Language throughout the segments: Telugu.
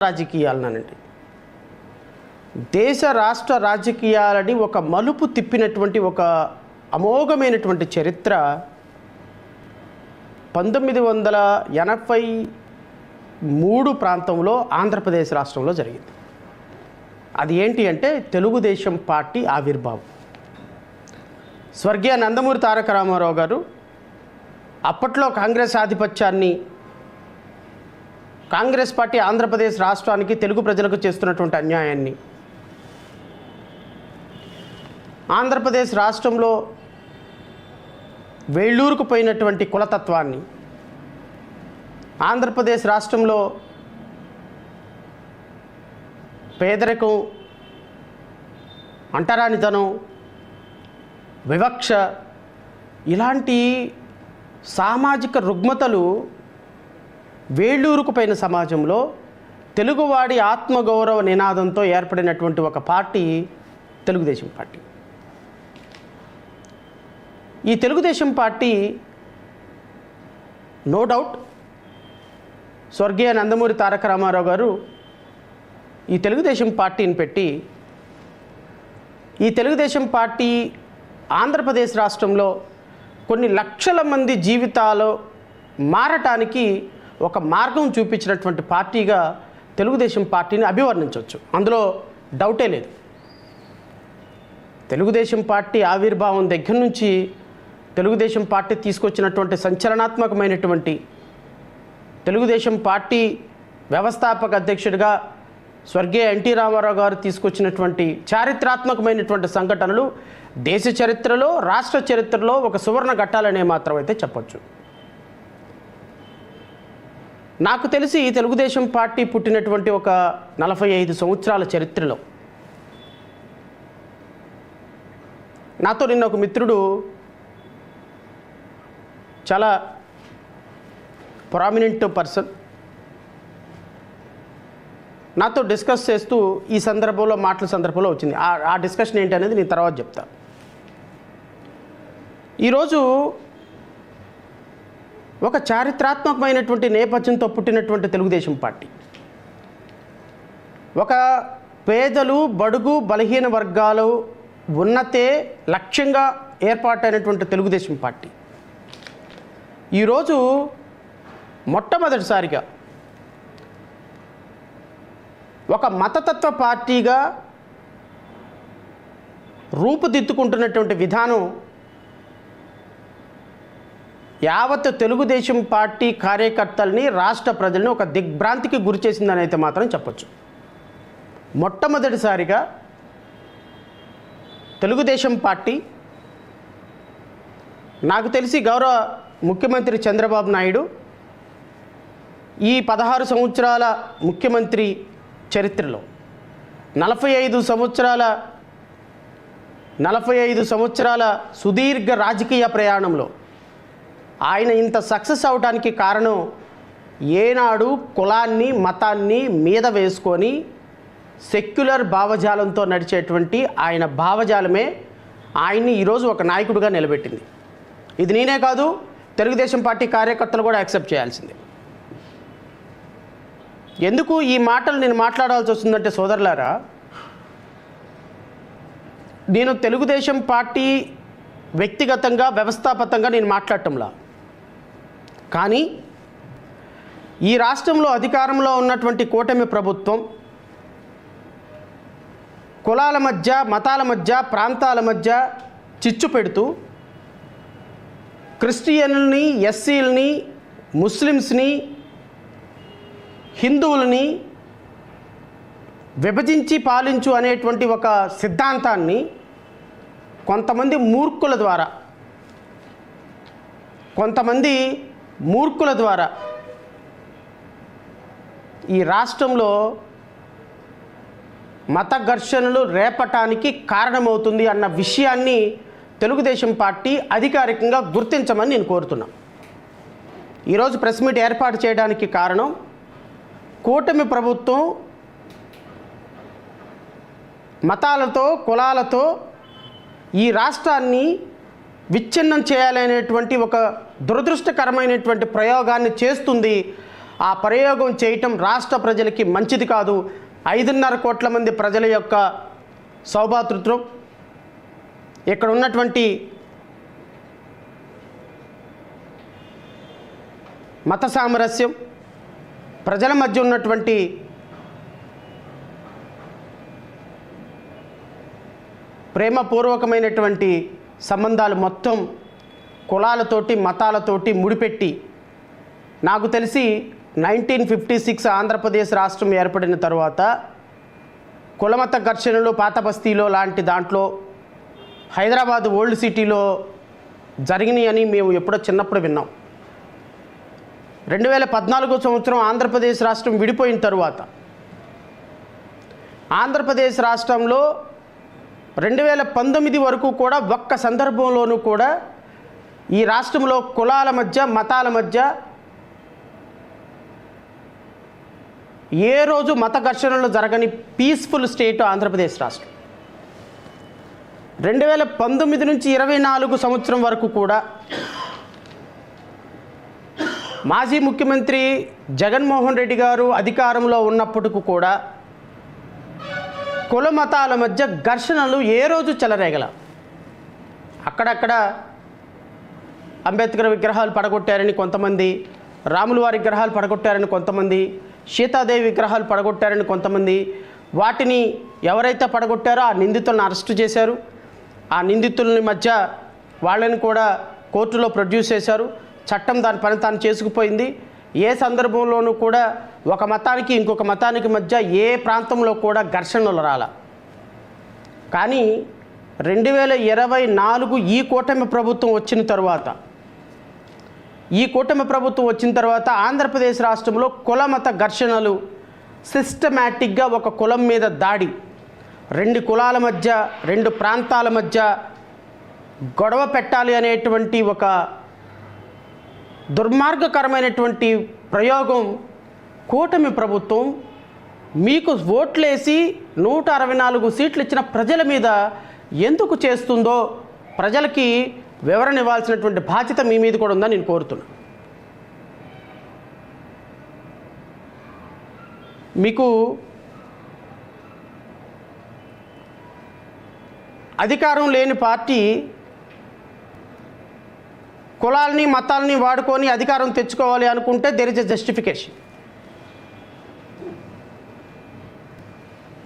రాజకీయాలనండి దేశ రాష్ట్ర రాజకీయాలని ఒక మలుపు తిప్పినటువంటి ఒక అమోఘమైనటువంటి చరిత్ర 1983 ప్రాంతంలో ఆంధ్రప్రదేశ్ రాష్ట్రంలో జరిగింది. అది ఏంటి అంటే తెలుగుదేశం పార్టీ ఆవిర్భావం. స్వర్గీయ నందమూరి తారక రామారావు గారు అప్పట్లో కాంగ్రెస్ ఆధిపత్యాన్ని, కాంగ్రెస్ పార్టీ ఆంధ్రప్రదేశ్ రాష్ట్రానికి, తెలుగు ప్రజలకు చేస్తున్నటువంటి అన్యాయాన్ని, ఆంధ్రప్రదేశ్ రాష్ట్రంలో వేళ్ళూరుకు పోయినటువంటి కులతత్వాన్ని, ఆంధ్రప్రదేశ్ రాష్ట్రంలో పేదరికం, అంటరానితనం, వివక్ష ఇలాంటి సామాజిక రుగ్మతలు వేళ్ళూరుకు పోయిన సమాజంలో తెలుగువాడి ఆత్మగౌరవ నినాదంతో ఏర్పడినటువంటి ఒక పార్టీ తెలుగుదేశం పార్టీ. ఈ తెలుగుదేశం పార్టీ నో డౌట్ స్వర్గీయ నందమూరి తారక రామారావు గారు ఈ తెలుగుదేశం పార్టీని పెట్టి, ఈ తెలుగుదేశం పార్టీ ఆంధ్రప్రదేశ్ రాష్ట్రంలో కొన్ని లక్షల మంది జీవితాలు మారటానికి ఒక మార్గం చూపించినటువంటి పార్టీగా తెలుగుదేశం పార్టీని అభివర్ణించవచ్చు. అందులో డౌటే లేదు. తెలుగుదేశం పార్టీ ఆవిర్భావం దగ్గర నుంచి తెలుగుదేశం పార్టీ తీసుకొచ్చినటువంటి సంచలనాత్మకమైనటువంటి, తెలుగుదేశం పార్టీ వ్యవస్థాపక అధ్యక్షుడిగా స్వర్గీయ ఎన్టీ రామారావు గారు తీసుకొచ్చినటువంటి చారిత్రాత్మకమైనటువంటి సంఘటనలు దేశ చరిత్రలో, రాష్ట్ర చరిత్రలో ఒక సువర్ణ ఘట్టాలనే మాత్రం అయితే చెప్పచ్చు. నాకు తెలిసి ఈ తెలుగుదేశం పార్టీ పుట్టినటువంటి ఒక 45 సంవత్సరాల చరిత్రలో నాతో నిన్న ఒక మిత్రుడు, చాలా ప్రామినెంట్ పర్సన్, నాతో డిస్కస్ చేస్తూ ఈ సందర్భంలో, మాటల సందర్భంలో వచ్చింది. ఆ డిస్కషన్ ఏంటి అనేది నేను తర్వాత చెప్తాను. ఈరోజు ఒక చారిత్రాత్మకమైనటువంటి నేపథ్యంతో పుట్టినటువంటి తెలుగుదేశం పార్టీ, ఒక పేదలు, బడుగు, బలహీన వర్గాలు ఉన్నతే లక్ష్యంగా ఏర్పాటైనటువంటి తెలుగుదేశం పార్టీ ఈరోజు మొట్టమొదటిసారిగా ఒక మతతత్వ పార్టీగా రూపుదిద్దుకుంటున్నటువంటి విధానం యావత్ తెలుగుదేశం పార్టీ కార్యకర్తల్ని, రాష్ట్ర ప్రజల్ని ఒక దిగ్భ్రాంతికి గురి చేసిందని అయితే మాత్రం చెప్పచ్చు. మొట్టమొదటిసారిగా తెలుగుదేశం పార్టీ, నాకు తెలిసి గౌరవ ముఖ్యమంత్రి చంద్రబాబు నాయుడు ఈ 16 సంవత్సరాల ముఖ్యమంత్రి చరిత్రలో 45 సంవత్సరాల సుదీర్ఘ రాజకీయ ప్రయాణంలో ఆయన ఇంత సక్సెస్ అవడానికి కారణం ఏనాడు కులాన్ని, మతాన్ని మీద వేసుకొని సెక్యులర్ భావజాలంతో నడిచేటువంటి ఆయన భావజాలమే ఆయన్ని ఈరోజు ఒక నాయకుడిగా నిలబెట్టింది. ఇది నేనే కాదు, తెలుగుదేశం పార్టీ కార్యకర్తలు కూడా యాక్సెప్ట్ చేయాల్సిందే. ఎందుకు ఈ మాటలు నేను మాట్లాడాల్సి వస్తుందంటే, సోదరులారా, నేను తెలుగుదేశం పార్టీ వ్యక్తిగతంగా, వ్యవస్థాపకంగా నేను మాట్లాడటంలా, కానీ ఈ రాష్ట్రంలో అధికారంలో ఉన్నటువంటి కూటమి ప్రభుత్వం కులాల మధ్య, మతాల మధ్య, ప్రాంతాల మధ్య చిచ్చు పెడుతూ క్రిస్టియన్లని, ఎస్సీలని, ముస్లిమ్స్ని, హిందువులని విభజించి పాలించు అనేటువంటి ఒక సిద్ధాంతాన్ని కొంతమంది మూర్ఖుల ద్వారా ఈ రాష్ట్రంలో మత ఘర్షణలు రేపటానికి కారణమవుతుంది అన్న విషయాన్ని తెలుగుదేశం పార్టీ అధికారికంగా గుర్తించమని నేను కోరుతున్నాను. ఈరోజు ప్రెస్ మీట్ ఏర్పాటు చేయడానికి కారణం, కూటమి ప్రభుత్వం మతాలతో, కులాలతో ఈ రాష్ట్రాన్ని విచ్ఛిన్నం చేయాలనేటువంటి ఒక దురదృష్టకరమైనటువంటి ప్రయోగాన్ని చేస్తుంది. ఆ ప్రయోగం చేయటం రాష్ట్ర ప్రజలకి మంచిది కాదు. 5.5 కోట్ల మంది ప్రజల యొక్క సౌభాతృత్వం, ఇక్కడ ఉన్నటువంటి మత సామరస్యం, ప్రజల మధ్య ఉన్నటువంటి ప్రేమపూర్వకమైనటువంటి సంబంధాలు మొత్తం కులాలతోటి మతాలతోటి ముడిపెట్టి, నాకు తెలిసి 1956 ఆంధ్రప్రదేశ్ రాష్ట్రం ఏర్పడిన తర్వాత కులమత ఘర్షణలు పాత బస్తీలో లాంటి దాంట్లో హైదరాబాద్ ఓల్డ్ సిటీలో జరిగినాయి అని మేము ఎప్పుడో చిన్నప్పుడు విన్నాం. 2014 సంవత్సరం ఆంధ్రప్రదేశ్ రాష్ట్రం విడిపోయిన తరువాత ఆంధ్రప్రదేశ్ రాష్ట్రంలో 2019 వరకు కూడా ఒక్క సందర్భంలోనూ కూడా ఈ రాష్ట్రంలో కులాల మధ్య మతాల మధ్య ఏ రోజు మత ఘర్షణలు జరగని పీస్ఫుల్ స్టేట్ ఆంధ్రప్రదేశ్ రాష్ట్రం. 2019 నుంచి 24 సంవత్సరం వరకు కూడా మాజీ ముఖ్యమంత్రి జగన్మోహన్ రెడ్డి గారు అధికారంలో ఉన్నప్పటికీ కూడా కుల మతాల మధ్య ఘర్షణలు ఏ రోజు చెలరేగల. అక్కడక్కడ అంబేద్కర్ విగ్రహాలు పడగొట్టారని కొంతమంది, రాముల వారి విగ్రహాలు పడగొట్టారని కొంతమంది, సీతాదేవి విగ్రహాలు పడగొట్టారని కొంతమంది, వాటిని ఎవరైతే పడగొట్టారో ఆ నిందితులను అరెస్టు చేశారు. ఆ నిందితులని మధ్య వాళ్ళని కూడా కోర్టులో ప్రొడ్యూస్ చేశారు. చట్టం దాని పని తాను చేసుకుపోయింది. ఏ సందర్భంలోనూ కూడా ఒక మతానికి ఇంకొక మతానికి మధ్య ఏ ప్రాంతంలో కూడా ఘర్షణలు రాల. కానీ 2024 ఈ కూటమి ప్రభుత్వం వచ్చిన తర్వాత ఆంధ్రప్రదేశ్ రాష్ట్రంలో కుల మత ఘర్షణలు సిస్టమేటిక్గా ఒక కులం మీద దాడి, 2 కులాల మధ్య 2 ప్రాంతాల మధ్య గొడవ పెట్టాలి అనేటువంటి ఒక దుర్మార్గకరమైనటువంటి ప్రయోగం కూటమి ప్రభుత్వం మీకు ఓట్లేసి 164 సీట్లు ఇచ్చిన ప్రజల మీద ఎందుకు చేస్తుందో ప్రజలకి వివరణ ఇవ్వాల్సినటువంటి బాధ్యత మీ మీద కూడా ఉందని నేను కోరుతున్నా. మీకు అధికారం లేని పార్టీ కులాలని మతాలని వాడుకొని అధికారం తెచ్చుకోవాలి అనుకుంటే దేర్ ఇస్ ఎ జస్టిఫికేషన్.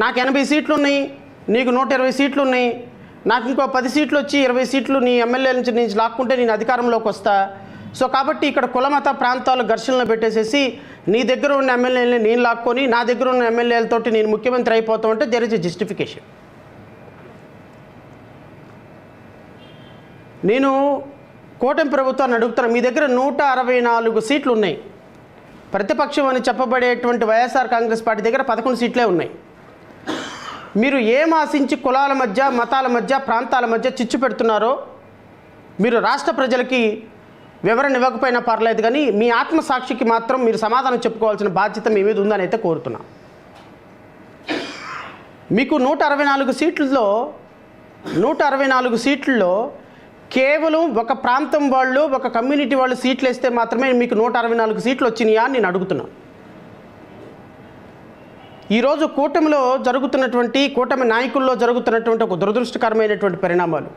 నాకు 80 సీట్లు ఉన్నాయి, నీకు 120 సీట్లు ఉన్నాయి, నాకు ఇంకో 10 సీట్లు వచ్చి 20 సీట్లు నీ ఎమ్మెల్యేల నుంచి లాక్కుంటే నేను అధికారంలోకి వస్తా. సో కాబట్టి ఇక్కడ కులమత ప్రాంతాలు ఘర్షణలు పెట్టేసేసి నీ దగ్గర ఉన్న ఎమ్మెల్యేలని నేను లాక్కొని నా దగ్గర ఉన్న ఎమ్మెల్యేలతోటి నేను ముఖ్యమంత్రి అయిపోతామంటే దేర్ ఇస్ ఎ జస్టిఫికేషన్. నేను కూటమి ప్రభుత్వాన్ని అడుగుతున్నా, మీ దగ్గర 164 సీట్లు ఉన్నాయి. ప్రతిపక్షం అని చెప్పబడేటువంటి వైఎస్ఆర్ కాంగ్రెస్ పార్టీ దగ్గర 11 సీట్లే ఉన్నాయి. మీరు ఏం ఆశించి కులాల మధ్య మతాల మధ్య ప్రాంతాల మధ్య చిచ్చు పెడుతున్నారో మీరు రాష్ట్ర ప్రజలకి వివరణ ఇవ్వకపోయినా పర్లేదు, కానీ మీ ఆత్మసాక్షికి మాత్రం మీరు సమాధానం చెప్పుకోవాల్సిన బాధ్యత మీ మీద ఉందని అయితే కోరుతున్నా. మీకు 164 సీట్లలో కేవలం ఒక ప్రాంతం వాళ్ళు ఒక కమ్యూనిటీ వాళ్ళు సీట్లు వేస్తే మాత్రమే మీకు 164 సీట్లు వచ్చినాయా అని నేను అడుగుతున్నా. ఈరోజు కూటమిలో జరుగుతున్నటువంటి కూటమి నాయకుల్లో జరుగుతున్నటువంటి ఒక దురదృష్టకరమైనటువంటి పరిణామాలు,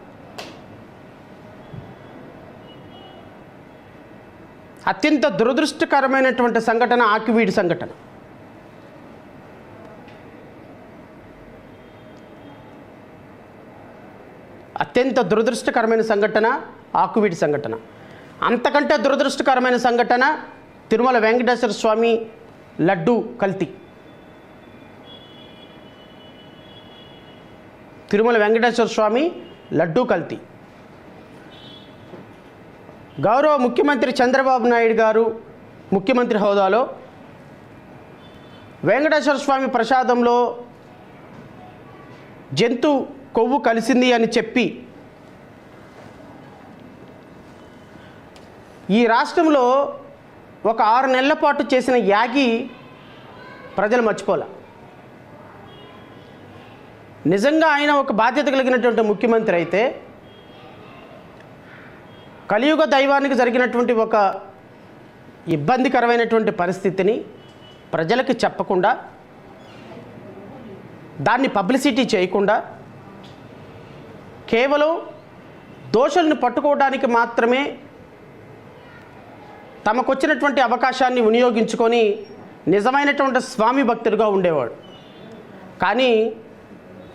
అత్యంత దురదృష్టకరమైనటువంటి సంఘటన ఆకివీడి సంఘటన. అత్యంత దురదృష్టకరమైన సంఘటన ఆకువీడి సంఘటన. అంతకంటే దురదృష్టకరమైన సంఘటన తిరుమల వెంకటేశ్వర స్వామి లడ్డు కల్తీ. తిరుమల వెంకటేశ్వర స్వామి లడ్డు కల్తీ. గౌరవ ముఖ్యమంత్రి చంద్రబాబు నాయుడు గారు ముఖ్యమంత్రి హోదాలో వెంకటేశ్వర స్వామి ప్రసాదంలో జంతు కొవ్వు కలిసింది అని చెప్పి ఈ రాష్ట్రంలో ఒక 6 నెలల పాటు చేసిన యాగి ప్రజలు మర్చిపోలే. నిజంగా ఆయన ఒక బాధ్యత కలిగినటువంటి ముఖ్యమంత్రి అయితే కలియుగ దైవానికి జరిగినటువంటి ఒక ఇబ్బందికరమైనటువంటి పరిస్థితిని ప్రజలకు చెప్పకుండా, దాన్ని పబ్లిసిటీ చేయకుండా, కేవలం దోషుల్ని పట్టుకోవడానికి మాత్రమే తమకొచ్చినటువంటి అవకాశాన్ని వినియోగించుకొని నిజమైనటువంటి స్వామి భక్తుడిగా ఉండేవాడు. కానీ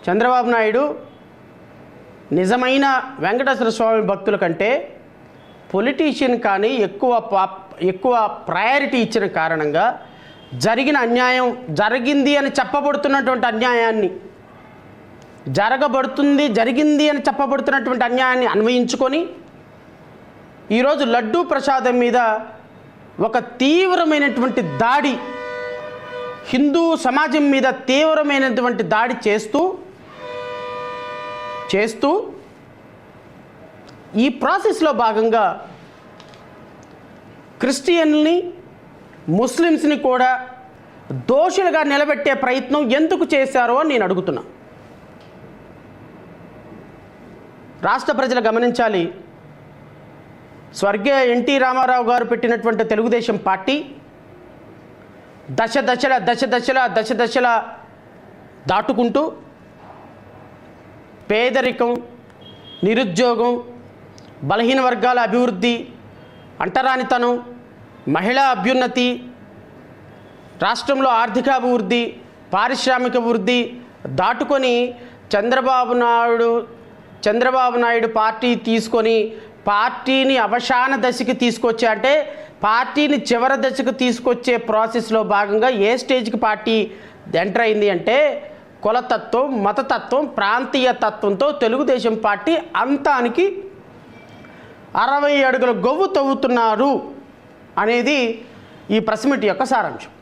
చంద్రబాబు నాయుడు నిజమైన వెంకటేశ్వర స్వామి భక్తుల కంటే పొలిటీషియన్ కానీ ఎక్కువ ప్రయారిటీ ఇచ్చిన కారణంగా జరిగిన అన్యాయం, జరిగింది అని చెప్పబడుతున్నటువంటి అన్యాయాన్ని, జరిగింది అని చెప్పబడుతున్నటువంటి అన్యాయాన్ని అన్వయించుకొని ఈరోజు లడ్డూ ప్రసాదం మీద ఒక తీవ్రమైనటువంటి దాడి, హిందూ సమాజం మీద తీవ్రమైనటువంటి దాడి చేస్తూ ఈ ప్రాసెస్లో భాగంగా క్రిస్టియన్ని, ముస్లిమ్స్ని కూడా దోషులుగా నిలబెట్టే ప్రయత్నం ఎందుకు చేశారో అని నేను అడుగుతున్నా. రాష్ట్ర ప్రజలు గమనించాలి. స్వర్గీయ ఎన్టీ రామారావు గారు పెట్టినటువంటి తెలుగుదేశం పార్టీ దశ దశల దాటుకుంటూ పేదరికం, నిరుద్యోగం, బలహీన వర్గాల అభివృద్ధి, అంటరానితనం, మహిళా అభ్యున్నతి, రాష్ట్రంలో ఆర్థికాభివృద్ధి, పారిశ్రామిక అభివృద్ధి దాటుకొని చంద్రబాబు నాయుడు పార్టీ తీసుకొని పార్టీని అవసాన దశకి తీసుకొచ్చే, అంటే పార్టీని చివరి దశకు తీసుకొచ్చే ప్రాసెస్లో భాగంగా ఏ స్టేజ్కి పార్టీ ఎంటర్ అయింది అంటే కులతత్వం, మతతత్వం, ప్రాంతీయ తత్వంతో తెలుగుదేశం పార్టీ అంతానికి 60 అడుగుల గొవ్వు తవ్వుతున్నారు అనేది ఈ ప్రెస్ మీట్ యొక్క సారాంశం.